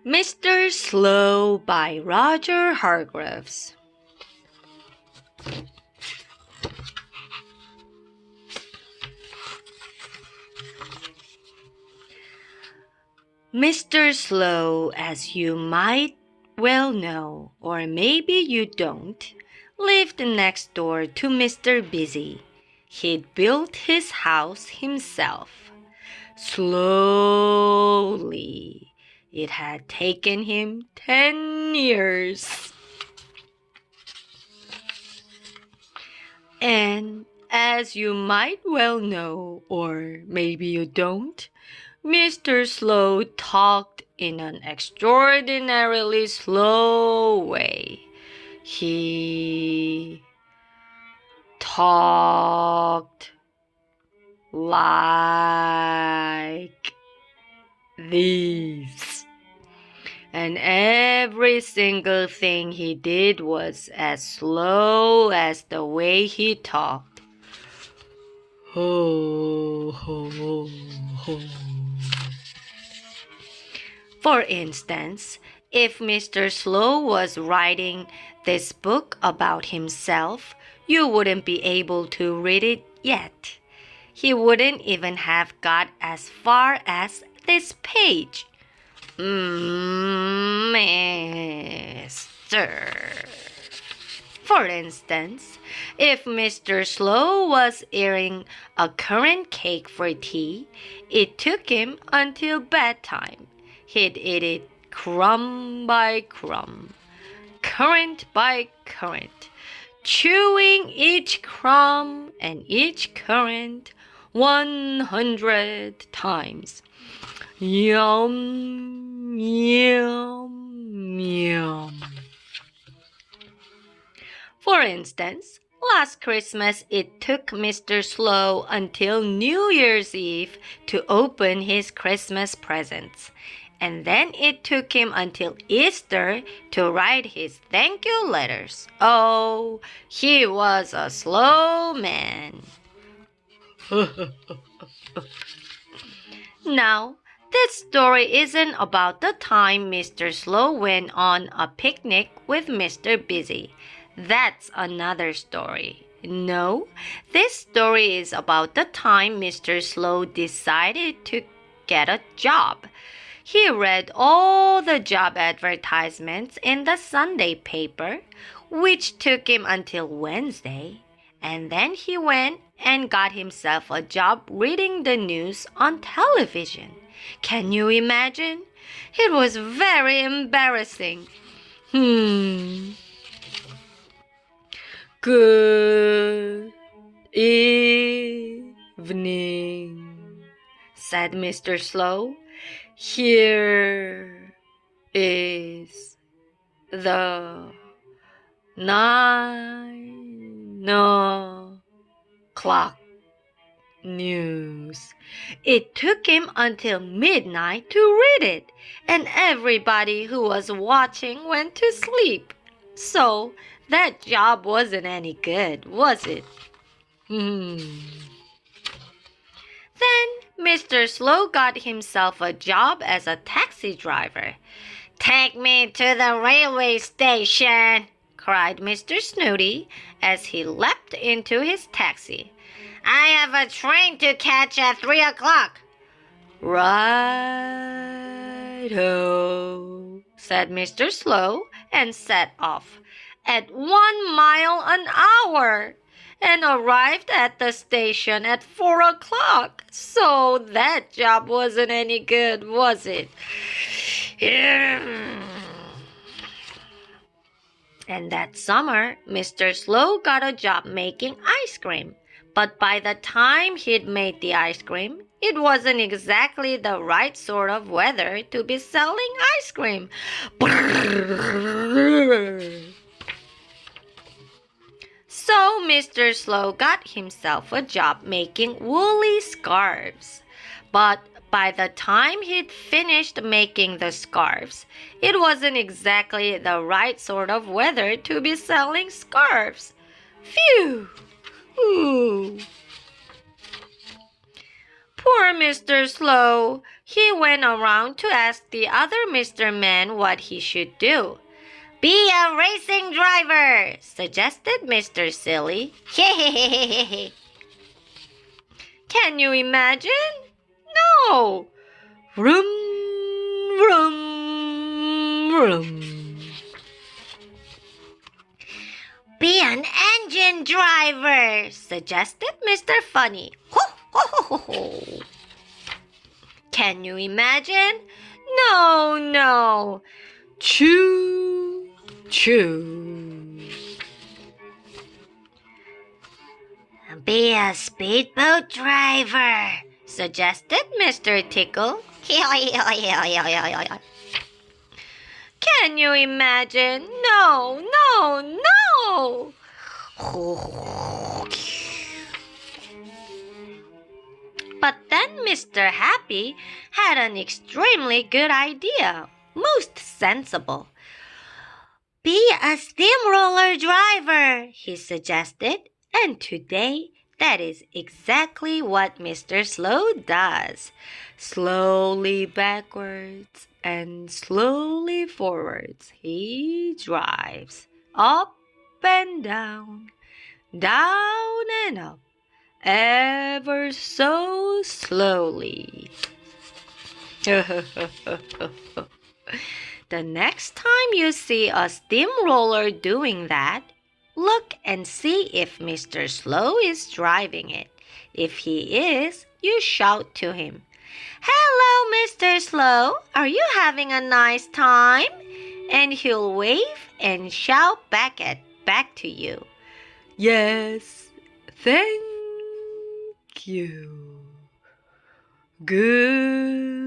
Mr. Slow by Roger Hargreaves. Mr. Slow, as you might well know, or maybe you don't, lived next door to Mr. Busy. He'd built his house himself. Slowly. It had taken him 10 years. And as you might well know, or maybe you don't, Mr. Slow talked in an extraordinarily slow way. He talked like this. And every single thing he did was as slow as the way he talked. Ho, ho, ho. For instance, if Mr. Slow was writing this book about himself, you wouldn't be able to read it yet. He wouldn't even have got as far as this page. Mister. For instance, if Mr. Slow was eating a currant cake for tea, it took him until bedtime. He'd eat it crumb by crumb, currant by currant, chewing each crumb and each currant 100 times. Yum, yum, yum. For instance, last Christmas it took Mr. Slow until New Year's Eve to open his Christmas presents. And then it took him until Easter to write his thank you letters. Oh, he was a slow man. Now, this story isn't about the time Mr. Slow went on a picnic with Mr. Busy. That's another story. No, this story is about the time Mr. Slow decided to get a job. He read all the job advertisements in the Sunday paper, which took him until Wednesday, and then he went and got himself a job reading the news on television. Can you imagine? It was very embarrassing. Good evening, said Mr. Slow. Here is the 9 o'clock news. It took him until midnight to read it, and everybody who was watching went to sleep. So that job wasn't any good, was it? Then Mr. Slow got himself a job as a taxi driver. "Take me to the railway station," cried Mr. Snooty as he leapt into his taxi. "I have a train to catch at 3 o'clock. "Right-o," said Mr. Slow and set off at 1 mile an hour and arrived at the station at 4 o'clock. So that job wasn't any good, was it? And that summer, Mr. Slow got a job making ice cream. But by the time he'd made the ice cream, it wasn't exactly the right sort of weather to be selling ice cream. So Mr. Slow got himself a job making woolly scarves. But by the time he'd finished making the scarves, it wasn't exactly the right sort of weather to be selling scarves. Phew! Ooh. Poor Mr. Slow He went around to ask the other Mr. Man what he should do. Be a racing driver, suggested Mr. Silly. Can you imagine? No. Vroom, vroom, vroom. Be an engine driver, suggested Mr. Funny. Ho, ho, ho, ho, ho. Can you imagine? No, no. Choo, choo. Be a speedboat driver, suggested Mr. Tickle. Can you imagine? No, no, no. But then Mr. Happy had an extremely good idea, most sensible. Be a steamroller driver, he suggested, and today that is exactly what Mr. Slow does. Slowly backwards and slowly forwards he drives, up and down, down and up, ever so slowly. The next time you see a steamroller doing that, look and see if Mr. Slow is driving it. If he is, you shout to him, "Hello, Mr. Slow, are you having a nice time?" And he'll wave and shout back to you, "Yes, thank you. Good